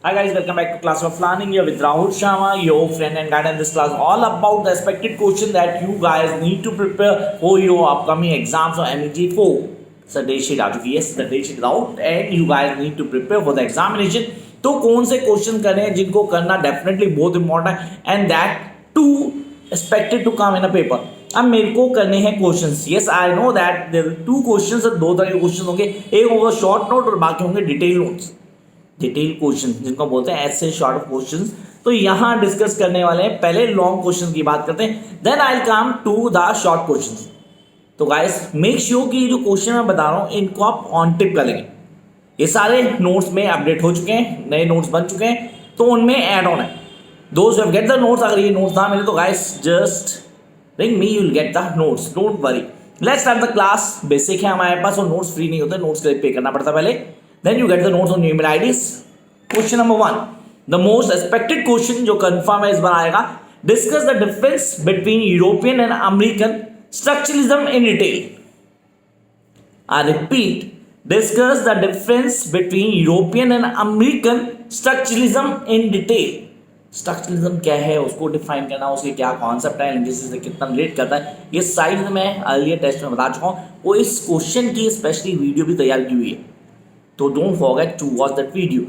Hi guys, welcome back to Class of Learning here with Rahul Sharma, your friend and guide in this class, all about the expected question that you guys need to prepare for your upcoming exams or MEG 4. So day sheet आ चुकी है, the day sheet is out and you guys need to prepare for the examination. तो कौन से question करें जिनको करना definitely बहुत important है and that too expected to come in a paper. अब मेरे को करने हैं questions. Yes I know that there are two questions, दो तरह के क्वेश्चन होंगे. एक होगा शॉर्ट नोट और बाकी होंगे डिटेल नोट्स, डिटेल क्वेश्चन जिनको बोलते हैं ऐसे शॉर्ट क्वेश्चन. तो यहाँ डिस्कस करने वाले हैं. पहले लॉन्ग क्वेश्चन की बात करते हैं, then I will come to the short question. तो गाइस मेक श्योर कि जो क्वेश्चन मैं बता रहा हूँ इनको आप ऑन टिप कर लेंगे. ये सारे नोट्स में अपडेट हो चुके हैं, नए नोट्स बन चुके हैं, तो उनमें ऐड ऑन है. दोस्त हैव गेट द नोट्स. अगर ये नोट्स ना मिले तो guys just ring me, you will get the notes, don't worry. Let's start the class. Basic है हमारे पास और नोट्स फ्री नहीं होते, नोट्स के लिए पे करना पड़ता है पहले. Then you get the notes on your email IDs. Question number 1, the most expected question जो confirm है इस बार आएगा. Discuss the difference between European and American structuralism in detail. I repeat, discuss the difference between European and American structuralism in detail. Structuralism क्या है उसको define करना, उसके क्या कॉन्सेप्ट है, लिंग्विस्टिक्स से कितना रिलेट करता है, ये साइड मैं अर्लियर टेस्ट में बता चुका हूँ. वो इस क्वेश्चन की स्पेशली वीडियो भी तैयार की हुई है, तो don't forget to watch that video.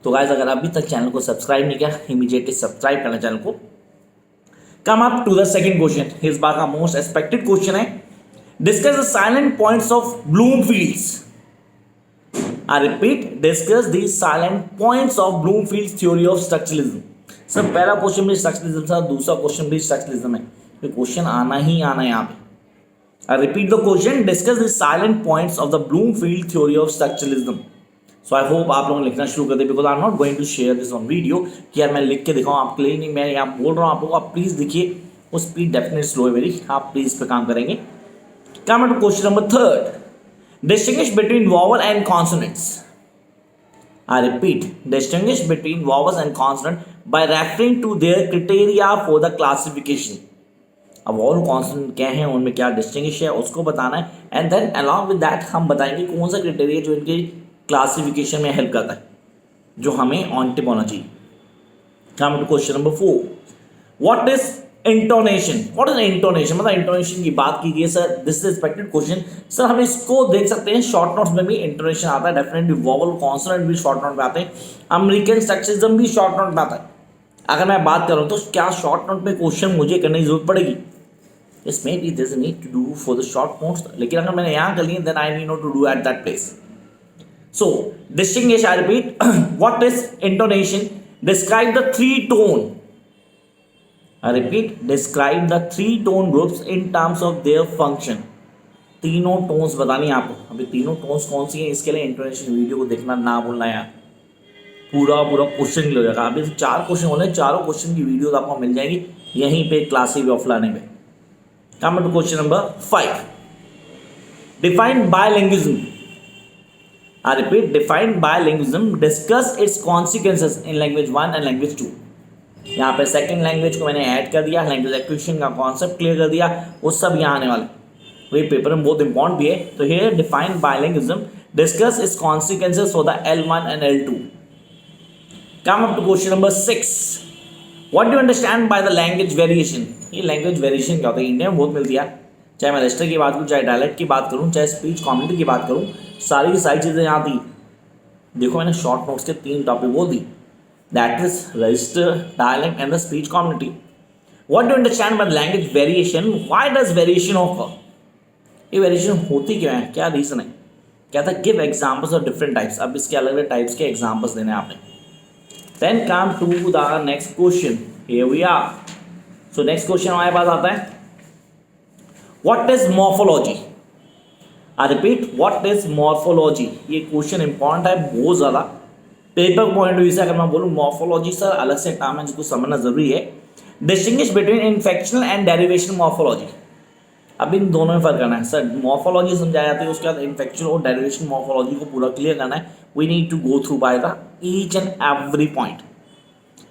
तो गाइस अगर अभी तक चैनल को सब्सक्राइब नहीं किया, इमीडिएटली सब्सक्राइब करना चैनल को. Come up to the second question. इस बार का मोस्ट एक्सपेक्टेड क्वेश्चन है, discuss the silent points of Bloomfield's. I repeat, discuss the silent points of Bloomfield's theory of structuralism. Sir पहला question भी structuralism था, दूसरा क्वेश्चन भी स्ट्रक्चरलिज्म है, तो क्वेश्चन आना ही आना है यहाँ पे. I repeat the question, discuss the silent points of the Bloomfield theory of structuralism. So I hope आप लोग लिखना शुरू कर दें, because I'm not going to share this on video कि यार मैं लिख के दिखाऊँ आपके लिए नहीं, मैं यहाँ बोल रहा हूँ आप लोग, आप प्लीज़ लिखिए. वो स्पीड डेफिनेटली स्लो है मेरी, आप प्लीज़ इस पर काम करेंगे. Come to question number 3, distinguish between vowel and consonants. I repeat, distinguish between vowels and consonant by referring to their criteria for the classification. अब ऑल कॉन्स्टेंट क्या है, उनमें क्या डिस्टिंग्विश है उसको बताना है. And then along with that हम बताएंगे कौन सा क्राइटेरिया जो इनकी क्लासिफिकेशन में हेल्प करता है, जो हमें ऑन टिप होना चाहिए. Come to question number 4, what is intonation. What is intonation, मतलब इंटोनेशन की बात की गई. Sir this is expected question. Sir हम इसको देख सकते हैं शॉर्ट नोट्स में भी इंटोनेशन आता है, डेफिनेटली वोवल कॉन्सोनेंट भी शॉर्ट नोट में आते हैं, अमेरिकन स्ट्रक्चरलिज्म भी शॉर्ट नोट में आता है. अगर मैं बात करूँ तो क्या शॉर्ट नोट में क्वेश्चन मुझे करने की जरूरत पड़ेगी? Yes, maybe there's a need to do for the short notes, लेकिन अगर मैंने यहाँ कर लिया then I need not to do at that place. So distinguish, I repeat, what is intonation? Describe the three tone. I repeat, describe the three tone groups in terms of their function. तीनों tones बतानी है आपको. अभी तीनों tones कौन सी हैं इसके लिए इंटोनेशन वीडियो को देखना ना भूलना यार, पूरा क्वेश्चन क्लियर हो जाएगा. अभी 4 क्वेश्चन होने, चारों क्वेश्चन की वीडियो आपको मिल जाएगी यहीं पे क्लासिक वे ऑफ लर्निंग में. Come to question number 5. Define bilingualism. I repeat, define bilingualism. Discuss its consequences in language 1 and language 2. यहाँ पे सेकेंड लैंग्वेज को मैंने ऐड कर दिया, लैंग्वेज एक्विजिशन का कॉन्सेप्ट क्लियर कर दिया, वो सब यहाँ आने वाले. वही पेपर में बहुत इंपॉर्टेंट भी है. तो here define bilingualism. Discuss its consequences for the L1 and L2. Come up to question number 6. What do you understand by the language variation? ये लैंग्वेज वेरिएशन क्या होता है? इंडिया में बहुत मिलती है, चाहे मैं रजिस्टर की बात करूँ, चाहे डायलेक्ट की बात करूँ, चाहे स्पीच कम्युनिटी की बात करूँ, सारी की सारी चीज़ें यहाँ थी. देखो मैंने शॉर्ट नोट्स के 3 टॉपिक बोल दी, that is register, dialect and the speech community. What do understand by language variation? Why does variation occur? ये वेरिएशन होती क्यों है, क्या रीज़न है? क्या था, give examples of different types. अब इसके अलग अलग टाइप्स के एग्जाम्पल्स देने हैं आपने. Then come to the next question. Here we are. So next question हमारे पास आता है, What is morphology? I repeat, what is morphology? ये क्वेश्चन इंपॉर्टेंट है बहुत ज़्यादा पेपर पॉइंट ऑफ व्यू से. अगर मैं बोलूँ मॉर्फोलॉजी सर अलग से टर्म है जिसको समझना जरूरी है. Distinguish between inflectional and derivation morphology. अब इन दोनों में फर्क करना है. सर मॉर्फोलॉजी समझाई जाती है, उसके बाद इन्फेक्शन और डेरिवेशन मॉर्फोलॉजी को पूरा क्लियर करना है. We need to go through by the each and every point.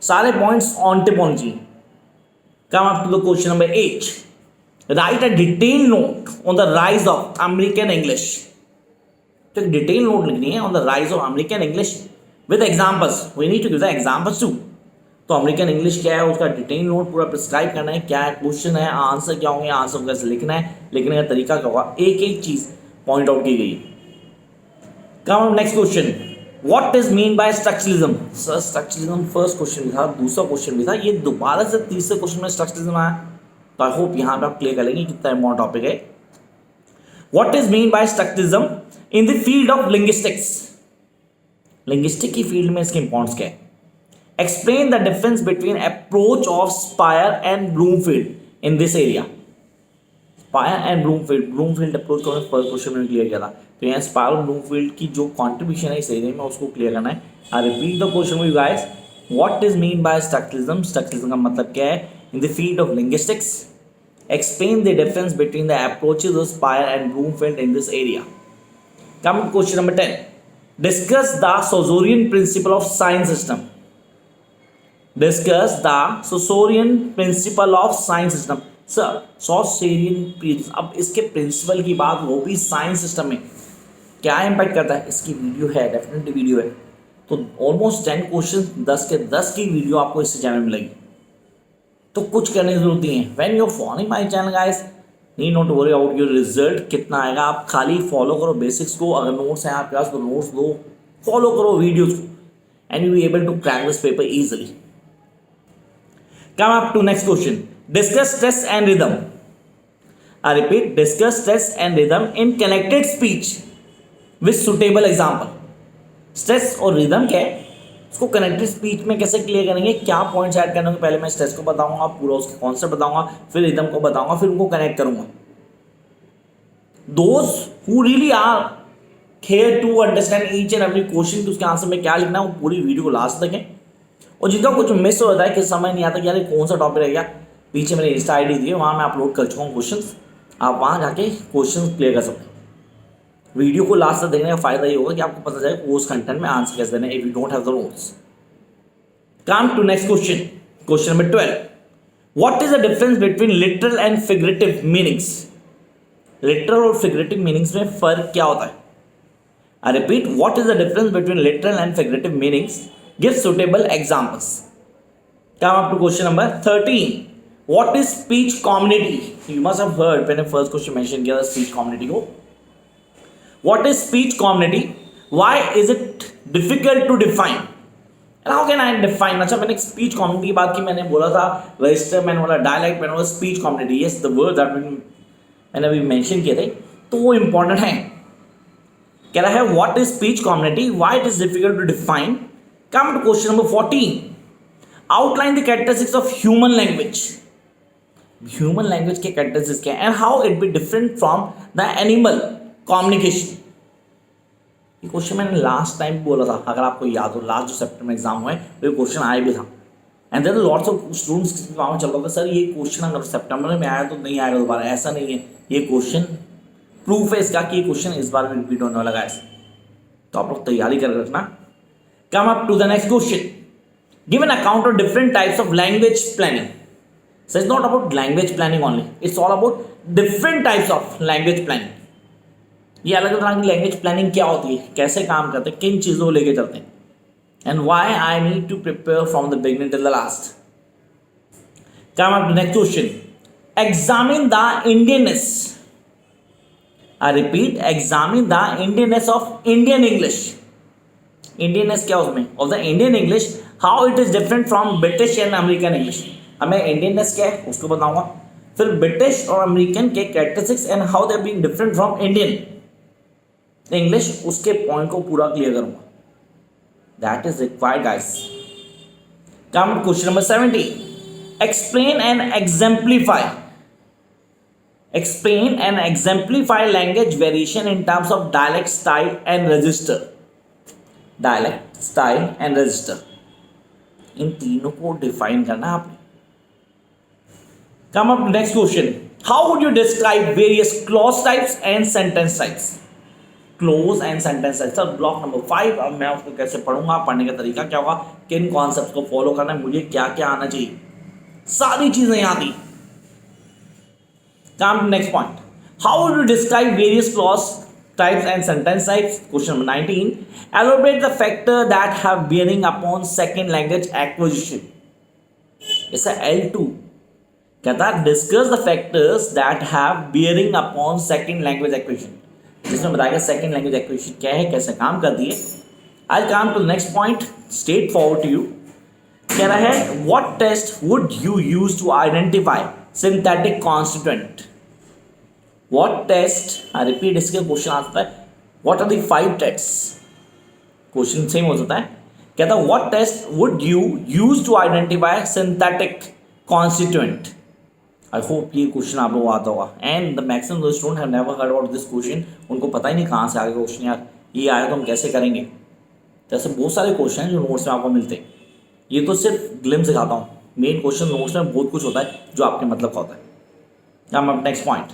सारे पॉइंट्स ऑन टिप होने चाहिए. Come up to the question number 8. Write a detail note on the rise of American English. तो एक detail note लिखनी है on the rise of American English. With examples, we need to give the examples to. तो American English क्या है, उसका detail note पूरा prescribe करना है, क्या है क्वेश्चन है, आंसर क्या होंगे, आंसर कैसे लिखना है, लिखने का तरीका क्या होगा, एक एक चीज पॉइंट आउट की गई है। कम next question, what is mean by structuralism. Sir structuralism first question भी था, दूसरा क्वेश्चन भी था, ये दोबारा से तीसरे क्वेश्चन में स्ट्रक्चरलिज्म आया, तो आई होप यहाँ पे आप क्लियर कर लेंगे कितना इम्पोर्टेंट टॉपिक है। What is mean by structuralism in the field of linguistics, linguistic की फील्ड में इसकी इंपॉर्टेंस क्या है। Explain the difference between approach of Spire and Bloomfield in this area. Spire and Bloomfield approach को हमने first question में clear किया था, तो यहाँ Spire और Bloomfield की जो कंट्रीब्यूशन है इस एरिया में उसको क्लियर करना है। I repeat the question with you guys. What is mean by structuralism? Structuralism का मतलब क्या है? In the field of linguistics, explain the difference between the approaches of Spire and Bloomfield in this area. Come to question number 10. Discuss the Saussurean principle of science system. Discuss the Saussurean principle of science system. Sir Saussurean, अब इसके principal की बात, वो भी science system में क्या impact करता है, इसकी वीडियो है, डेफिनेटली वीडियो है। तो ऑलमोस्ट 10 क्वेश्चन 10 के 10 की वीडियो आपको इस चैनल में मिलेगी, तो कुछ करने की जरूरत नहीं है। When you are following my channel guys, need not worry about your result कितना आएगा, आप खाली फॉलो करो बेसिक्स को। अगर नोट्स हैं आपके पास तो नोट्स लो, फॉलो करो वीडियोज को, and you be able to crack this paper easily. Come up to next question. Discuss stress and rhythm. I repeat, discuss stress and rhythm in connected speech with suitable example. Stress और rhythm क्या है, उसको connected speech में कैसे clear करेंगे, क्या points add करने होंगे। पहले मैं स्ट्रेस को बताऊंगा, पूरा उसका कॉन्सेप्ट बताऊंगा, फिर रिदम को बताऊंगा, फिर उनको कनेक्ट करूंगा। Those who really are here to understand each and every question, तो उसके आंसर में क्या लिखना है, वो पूरी वीडियो को लास्ट तक है। और जिनका कुछ मिस हो जाता है कि समझ नहीं आता कि यार कौन सा टॉपिक रह गया, पीछे मैंने इंस्टा आईडी दी है, वहाँ मैं अपलोड कर चुका हूँ क्वेश्चंस, आप वहाँ जाके क्वेश्चंस क्लियर कर सकते हैं। वीडियो को लास्ट तक देखने का फायदा ये होगा कि आपको पता चले उस कंटेंट में आंसर कैसे देना है, if you don't have the notes. Come to next question, question number 12। What is the difference between literal and figurative meanings. Literal और फिगरेटिव मीनिंग्स में फर्क क्या होता है। I repeat, what is the difference between literal and figurative meanings, give suitable examples. Come up to question number 13. What is speech community? You must have heard मैंने first question mention किया था speech community को। What is speech community? Why is it difficult to define? And how can I define? अच्छा मैंने speech community की बात की, मैंने बोला था register, मैंने बोला dialect, मैंने बोला speech community. Yes, the word that मैंने अभी mention किए थे, तो वो important है। कह रहा है what is speech community? Why it is difficult to define? Come to question number 14. Outline the characteristics of human language. Human language के characteristics क्या है and how it be different from the animal communication. ये question मैंने last time बोला था, अगर आपको याद हो, लास्ट जो सेप्टेम्बर में एग्जाम हुआ है वो क्वेश्चन आया भी था। And there lots of students के काम में चल रहा था, सर ये क्वेश्चन अगर सितंबर में आया तो नहीं आएगा दोबारा, ऐसा नहीं है। ये क्वेश्चन प्रूफ है इसका कि ये क्वेश्चन इस बार भी रिपीट होने वाला है, तो आप लोग तैयारी कर रखना। Come up to the next question. Give an account of different types of language planning. So it's not about language planning only. It's all about different types of language planning. ये अलग अलग तरह की लैंग्वेज प्लानिंग क्या होती है, कैसे काम करते हैं, किन चीज़ों को लेके चलते हैं, and why I need to prepare from the beginning till the last. Come up to next question. Examine the Indianness. I repeat, examine the Indianness of Indian English. Indianness क्या उसमें of the Indian English, how it is different from British and American English. अब मैं Indianness क्या है उसको बताऊंगा, फिर British और अमेरिकन के characteristics and how they being different from Indian English, उसके पॉइंट को पूरा क्लियर करूंगा। That is required guys. Come to question number 17. Explain and exemplify. Explain and exemplify language variation in terms of dialect, style and register. Dialect, style and register, इन तीनों को define करना है आपने। Come up to next question. How would you describe various clause types and sentence types? Clause and sentence types, sir block number 5। अब मैं उसको कैसे पढ़ूंगा, पढ़ने का तरीका क्या होगा, किन कॉन्सेप्ट्स को फॉलो करना है, मुझे क्या क्या आना चाहिए, सारी चीजें आती। Come to next point. How would you describe various clause types and sentence types. Question number 19. Elaborate the factor that have bearing upon second language acquisition. It's a L2. कहता है discuss the factors that have bearing upon second language acquisition. जिसमें बताएगा second language acquisition क्या है, कैसे काम करती है. I'll come to the next point, straight forward to you. कह रहा है what test would you use to identify synthetic constituent? What test, I repeat, इसके क्वेश्चन आता है what are the 5 tests? Question same हो जाता है. कहता है what test would you use to identify synthetic constituent? I hope ये question आप लोगों को आता होगा. And the maximum of the students have never heard about this question. उनको पता ही नहीं कहाँ से आगे क्वेश्चन, यार ये आया तो हम कैसे करेंगे. तो ऐसे बहुत सारे क्वेश्चन हैं जो नोट्स में आपको मिलते हैं. ये तो सिर्फ ग्लिम्स दिखाता हूँ. मेन क्वेश्चन नोट्स में बहुत कुछ होता है जो आपके मतलब का होता है. अब next point,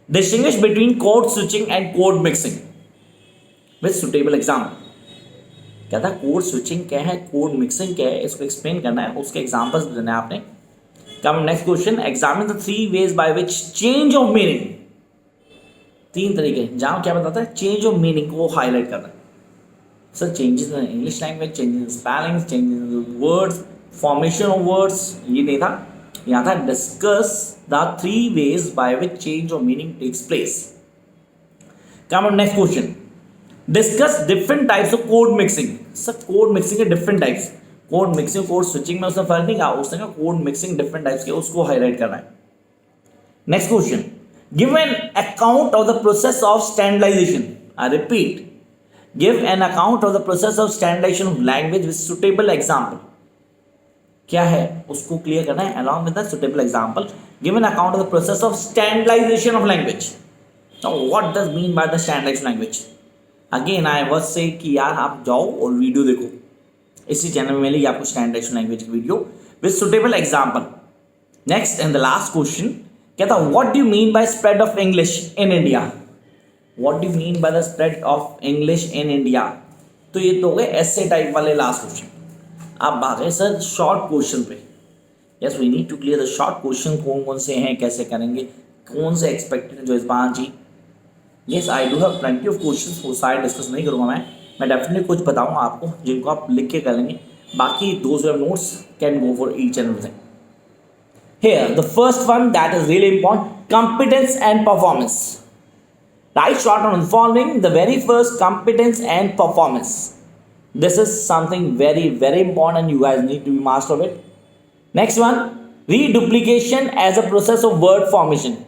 distinguish between code switching and code mixing with suitable example. कहता है कोड स्विचिंग क्या है, कोड मिक्सिंग क्या है, इसको एक्सप्लेन करना है, उसके एग्जाम्पल्स देना है आपने. Come next question, examine the 3 ways by which change of meaning. 3 तरीके जहाँ क्या बताता है, चेंज ऑफ मीनिंग को हाईलाइट करना है. Sir changes in English language, changes in spellings, changes in words, formation of words, ये नहीं था. यहाँ था discuss the 3 ways by which change of meaning takes place. Come on next question, discuss different types of code mixing. Sir code mixing के different types, code mixing code switching में उसने फर्क नहीं कहा, उसने कहा कोड मिक्सिंग डिफरेंट टाइप्स के, उसको हाईलाइट करना है. Next question, give an account of the process of standardization. I repeat, give an account of the process of standardization of language with suitable example. क्या है उसको क्लियर करना है. along with the suitable example, give an account of the process of standardization of language. Now what does mean by the standardized language? Again I was say कि यार आप जाओ और वीडियो देखो, इसी चैनल में मिलेगी आपको स्टैंडर्डाइजेशन लैंग्वेज की video with suitable example. Next and the last question, कहता what do you mean by spread of English in India? What do you mean by the spread of English in India? तो ये तो हो गए ऐसे type वाले last question. आप आ गए सर शॉर्ट क्वेश्चन पे. Yes we need to clear the short question. कौन कौन से हैं, कैसे करेंगे, कौन से एक्सपेक्टेड है जो इस बार जी. Yes I do have plenty of questions, वो सारे डिस्कस नहीं करूँगा मैं डेफिनेटली कुछ बताऊँगा आपको जिनको आप लिख के कर लेंगे. बाकी those have notes can go for each and everything. Here the first one that is really important, competence and performance. Write short on the following. The very first, competence and performance. This is something very, very important. You guys need to be master of it. Next one, reduplication as a process of word formation.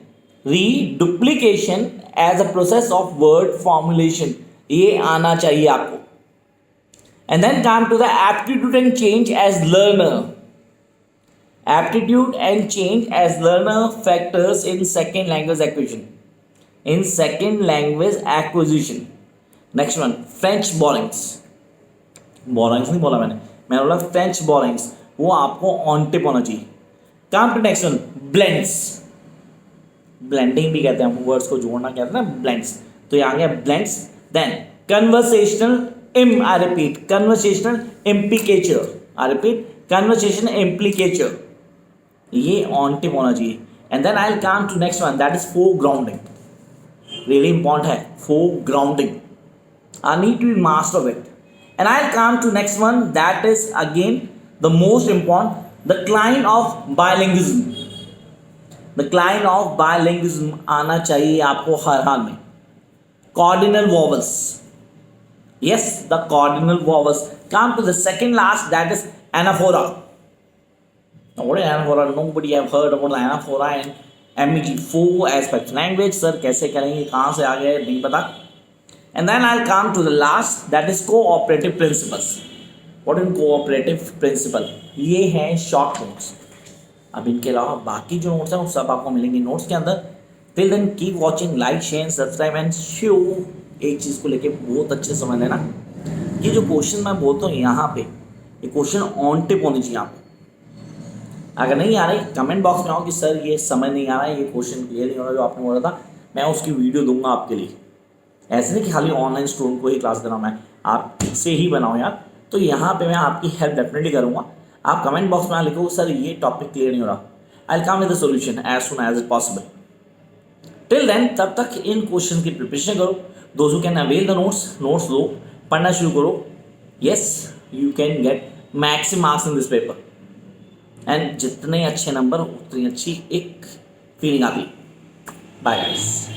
Reduplication as a process of word formulation. ये आना चाहिए आपको. And then come to the aptitude and change as learner. Aptitude and change as learner factors in second language acquisition. In second language acquisition. Next one, French borrowings. Borrowings नहीं बोला मैंने बोला French borrowings. वो आपको on tip होना चाहिए. Come to next one, blends. Blending भी कहते हैं, वर्ड्स को जोड़ना कहते हैं ना, ब्लेंड्स. तो ये आ गया blends. Then conversational I repeat conversational implicature. I repeat conversational implicature. ये ऑन टिप होना चाहिए. And then I will come to next one, that is foregrounding. Really important है foregrounding. I need to be master of it. And I'll come to next one, that is again the most important, the decline of bilingualism. The decline of bilingualism आना चाहिए आपको हर हाल में. Cardinal vowels. Yes, the cardinal vowels. Come to the second last, that is anaphora. Now what is anaphora? Nobody have heard about the anaphora and MEG 4 aspect language. Sir कैसे करेंगे, कहाँ से आ गए नहीं पता. And then I'll come to the last, that is cooperative principles. What is cooperative principle? ये हैं short notes. अब इनके अलावा बाकी जो नोट्स हैं वो सब आपको मिलेंगे नोट्स के अंदर. Till then keep watching, like share subscribe and show. एक चीज़ को लेके बहुत अच्छे से समझ लेना, ये जो क्वेश्चन मैं बोलता हूँ यहाँ पे, ये क्वेश्चन ऑन टिप होनी चाहिए आपको. अगर नहीं आ रही कमेंट बॉक्स में आओ कि सर ये समझ नहीं आ रहा है, ये क्वेश्चन क्लियर नहीं हो रहा जो आपने बोला था, मैं उसकी वीडियो दूंगा आपके लिए. ऐसे नहीं कि खाली ऑनलाइन स्टूडेंट को ही क्लास दे रहा हूँ मैं, आप से ही बनाओ यार. तो यहाँ पे मैं आपकी हेल्प डेफिनेटली करूँगा. आप कमेंट बॉक्स में लिखो सर ये टॉपिक क्लियर नहीं हो रहा, I will come with the solution as soon as it possible. Till then तब तक इन क्वेश्चन की प्रिपरेशन करो. Those who can avail the notes लो, पढ़ना शुरू करो. Yes, you can get maximum marks in this paper. And जितने अच्छे नंबर उतनी अच्छी एक फीलिंग आती. Bye guys.